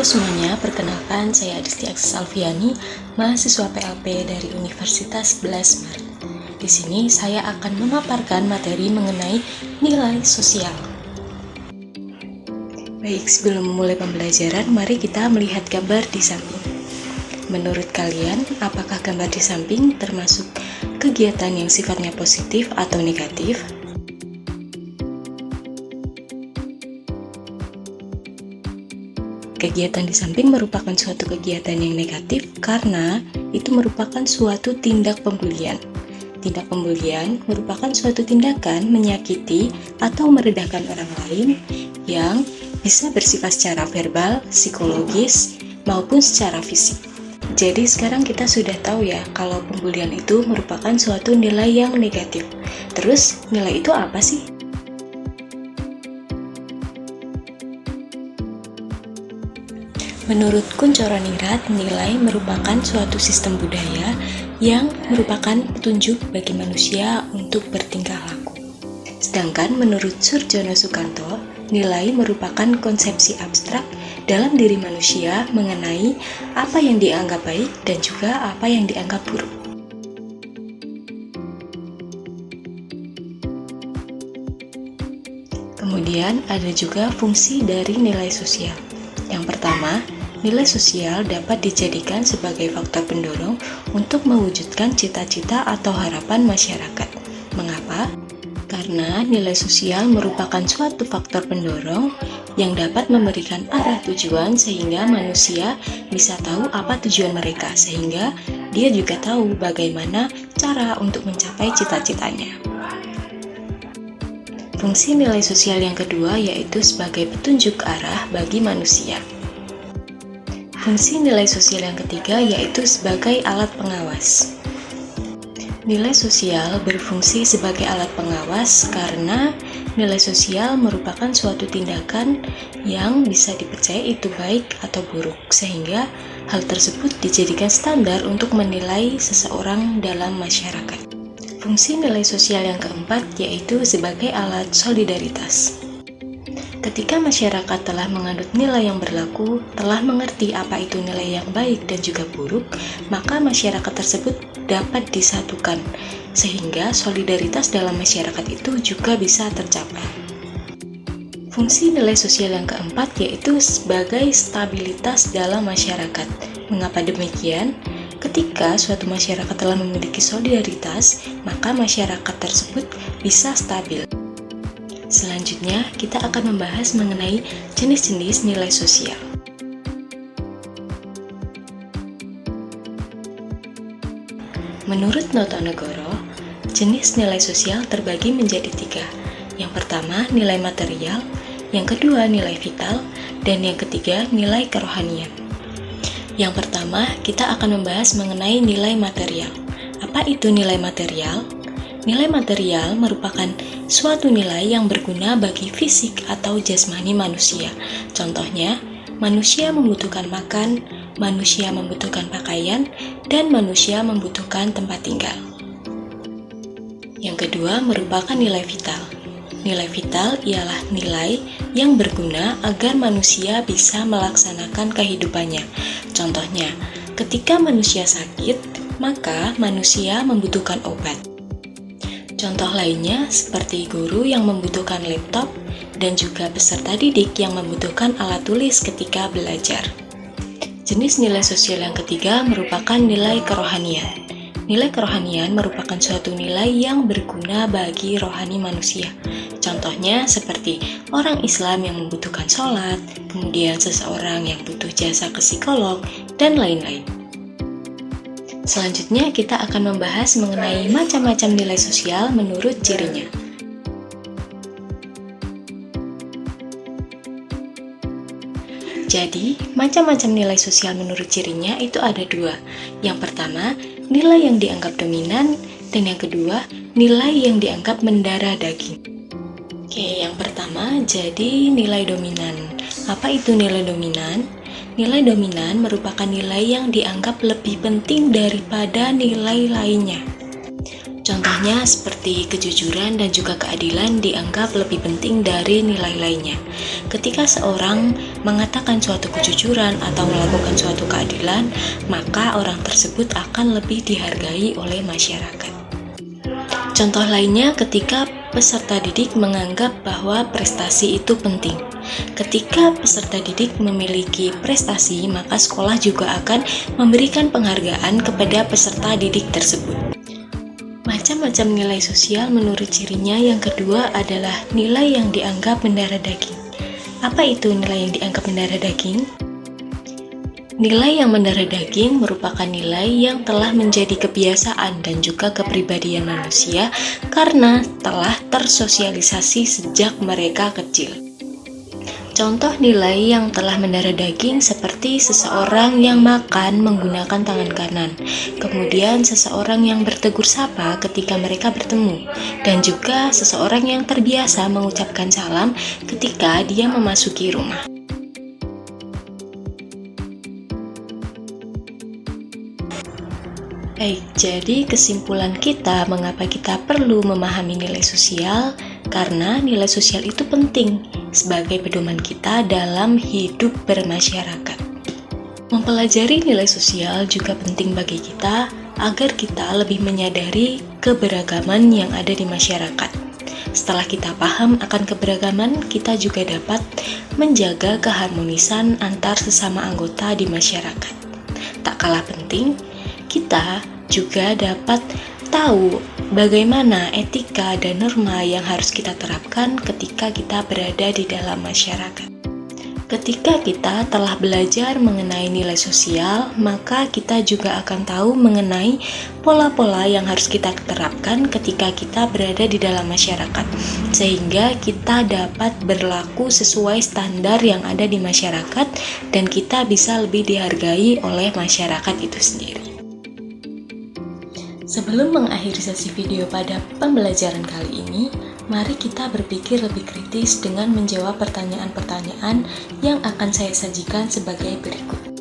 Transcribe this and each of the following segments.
Halo semuanya, perkenalkan saya Adisti Akses Alfiani, mahasiswa PLP dari Universitas 11 Maret. Di sini saya akan memaparkan materi mengenai nilai sosial. Baik, sebelum memulai pembelajaran, mari kita melihat gambar di samping. Menurut kalian, apakah gambar di samping termasuk kegiatan yang sifatnya positif atau negatif? Kegiatan di samping merupakan suatu kegiatan yang negatif karena itu merupakan suatu tindak pembulian. Tindak pembulian merupakan suatu tindakan menyakiti atau merendahkan orang lain yang bisa bersifat secara verbal, psikologis, maupun secara fisik. Jadi sekarang kita sudah tahu ya kalau pembulian itu merupakan suatu nilai yang negatif. Terus nilai itu apa sih? Menurut Kuncoroningrat, nilai merupakan suatu sistem budaya yang merupakan petunjuk bagi manusia untuk bertingkah laku. Sedangkan menurut Surjono Sukanto, nilai merupakan konsepsi abstrak dalam diri manusia mengenai apa yang dianggap baik dan juga apa yang dianggap buruk. Kemudian ada juga fungsi dari nilai sosial. Yang pertama, nilai sosial dapat dijadikan sebagai faktor pendorong untuk mewujudkan cita-cita atau harapan masyarakat. Mengapa? Karena nilai sosial merupakan suatu faktor pendorong yang dapat memberikan arah tujuan sehingga manusia bisa tahu apa tujuan mereka, sehingga dia juga tahu bagaimana cara untuk mencapai cita-citanya. Fungsi nilai sosial yang kedua yaitu sebagai petunjuk arah bagi manusia. Fungsi nilai sosial yang ketiga yaitu sebagai alat pengawas. Nilai sosial berfungsi sebagai alat pengawas karena nilai sosial merupakan suatu tindakan yang bisa dipercaya itu baik atau buruk, sehingga hal tersebut dijadikan standar untuk menilai seseorang dalam masyarakat. Fungsi nilai sosial yang keempat yaitu sebagai alat solidaritas. Ketika masyarakat telah menganut nilai yang berlaku, telah mengerti apa itu nilai yang baik dan juga buruk, maka masyarakat tersebut dapat disatukan, sehingga solidaritas dalam masyarakat itu juga bisa tercapai. Fungsi nilai sosial yang keempat yaitu sebagai stabilitas dalam masyarakat. Mengapa demikian? Ketika suatu masyarakat telah memiliki solidaritas, maka masyarakat tersebut bisa stabil. Selanjutnya, kita akan membahas mengenai jenis-jenis nilai sosial. Menurut Notonegoro, jenis nilai sosial terbagi menjadi 3. Yang pertama, nilai material, yang kedua, nilai vital, dan yang ketiga, nilai kerohanian. Yang pertama, kita akan membahas mengenai nilai material. Apa itu nilai material? Nilai material merupakan suatu nilai yang berguna bagi fisik atau jasmani manusia. Contohnya, manusia membutuhkan makan, manusia membutuhkan pakaian, dan manusia membutuhkan tempat tinggal. Yang kedua merupakan nilai vital. Nilai vital ialah nilai yang berguna agar manusia bisa melaksanakan kehidupannya. Contohnya, ketika manusia sakit, maka manusia membutuhkan obat. Contoh lainnya seperti guru yang membutuhkan laptop dan juga peserta didik yang membutuhkan alat tulis ketika belajar. Jenis nilai sosial yang ketiga merupakan nilai kerohanian. Nilai kerohanian merupakan suatu nilai yang berguna bagi rohani manusia. Contohnya seperti orang Islam yang membutuhkan sholat, kemudian seseorang yang butuh jasa ke psikolog, dan lain-lain. Selanjutnya kita akan membahas mengenai macam-macam nilai sosial menurut cirinya. Jadi, macam-macam nilai sosial menurut cirinya itu ada 2. Yang pertama, nilai yang dianggap dominan, dan yang kedua, nilai yang dianggap mendarah daging. Oke, yang pertama, jadi nilai dominan. Apa itu nilai dominan? Nilai dominan merupakan nilai yang dianggap lebih penting daripada nilai lainnya. Contohnya seperti kejujuran dan juga keadilan dianggap lebih penting dari nilai lainnya. Ketika seorang mengatakan suatu kejujuran atau melakukan suatu keadilan, maka orang tersebut akan lebih dihargai oleh masyarakat. Contoh lainnya ketika peserta didik menganggap bahwa prestasi itu penting. Ketika peserta didik memiliki prestasi, maka sekolah juga akan memberikan penghargaan kepada peserta didik tersebut. Macam-macam nilai sosial menurut cirinya yang kedua adalah nilai yang dianggap mendarah daging. Apa itu nilai yang dianggap mendarah daging? Nilai yang mendarah daging merupakan nilai yang telah menjadi kebiasaan dan juga kepribadian manusia karena telah tersosialisasi sejak mereka kecil. Contoh nilai yang telah mendarah daging seperti seseorang yang makan menggunakan tangan kanan, kemudian seseorang yang bertegur sapa ketika mereka bertemu, dan juga seseorang yang terbiasa mengucapkan salam ketika dia memasuki rumah. Baik, jadi kesimpulan kita mengapa kita perlu memahami nilai sosial, karena nilai sosial itu penting sebagai pedoman kita dalam hidup bermasyarakat. Mempelajari nilai sosial juga penting bagi kita agar kita lebih menyadari keberagaman yang ada di masyarakat. Setelah kita paham akan keberagaman, kita juga dapat menjaga keharmonisan antar sesama anggota di masyarakat. Tak kalah penting, kita juga dapat tahu bagaimana etika dan norma yang harus kita terapkan ketika kita berada di dalam masyarakat. Ketika kita telah belajar mengenai nilai sosial, maka kita juga akan tahu mengenai pola-pola yang harus kita terapkan ketika kita berada di dalam masyarakat, sehingga kita dapat berlaku sesuai standar yang ada di masyarakat dan kita bisa lebih dihargai oleh masyarakat itu sendiri. Sebelum mengakhiri sesi video pada pembelajaran kali ini, mari kita berpikir lebih kritis dengan menjawab pertanyaan-pertanyaan yang akan saya sajikan sebagai berikut.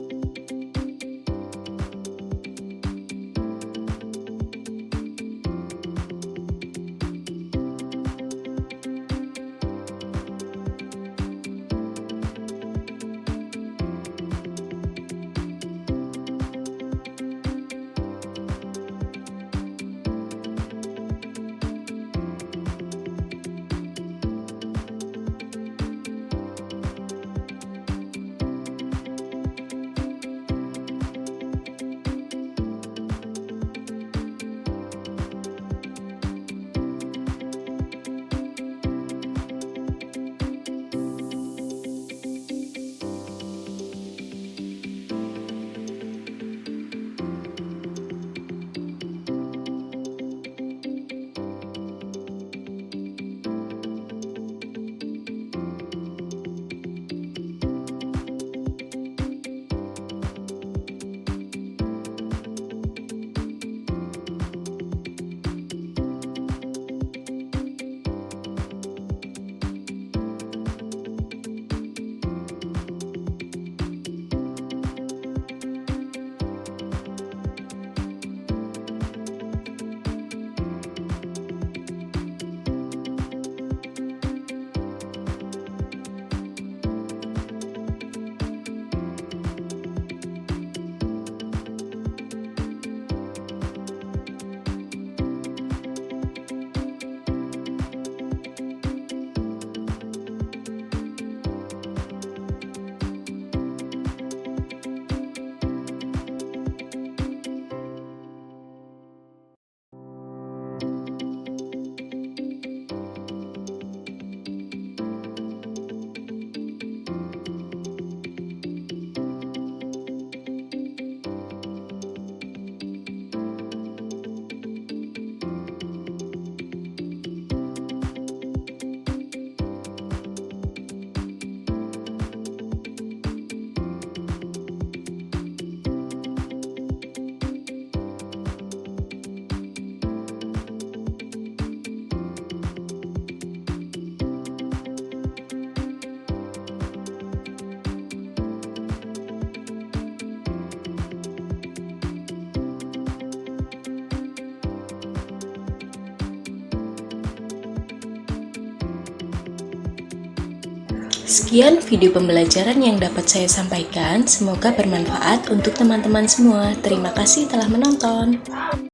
Sekian video pembelajaran yang dapat saya sampaikan, semoga bermanfaat untuk teman-teman semua. Terima kasih telah menonton.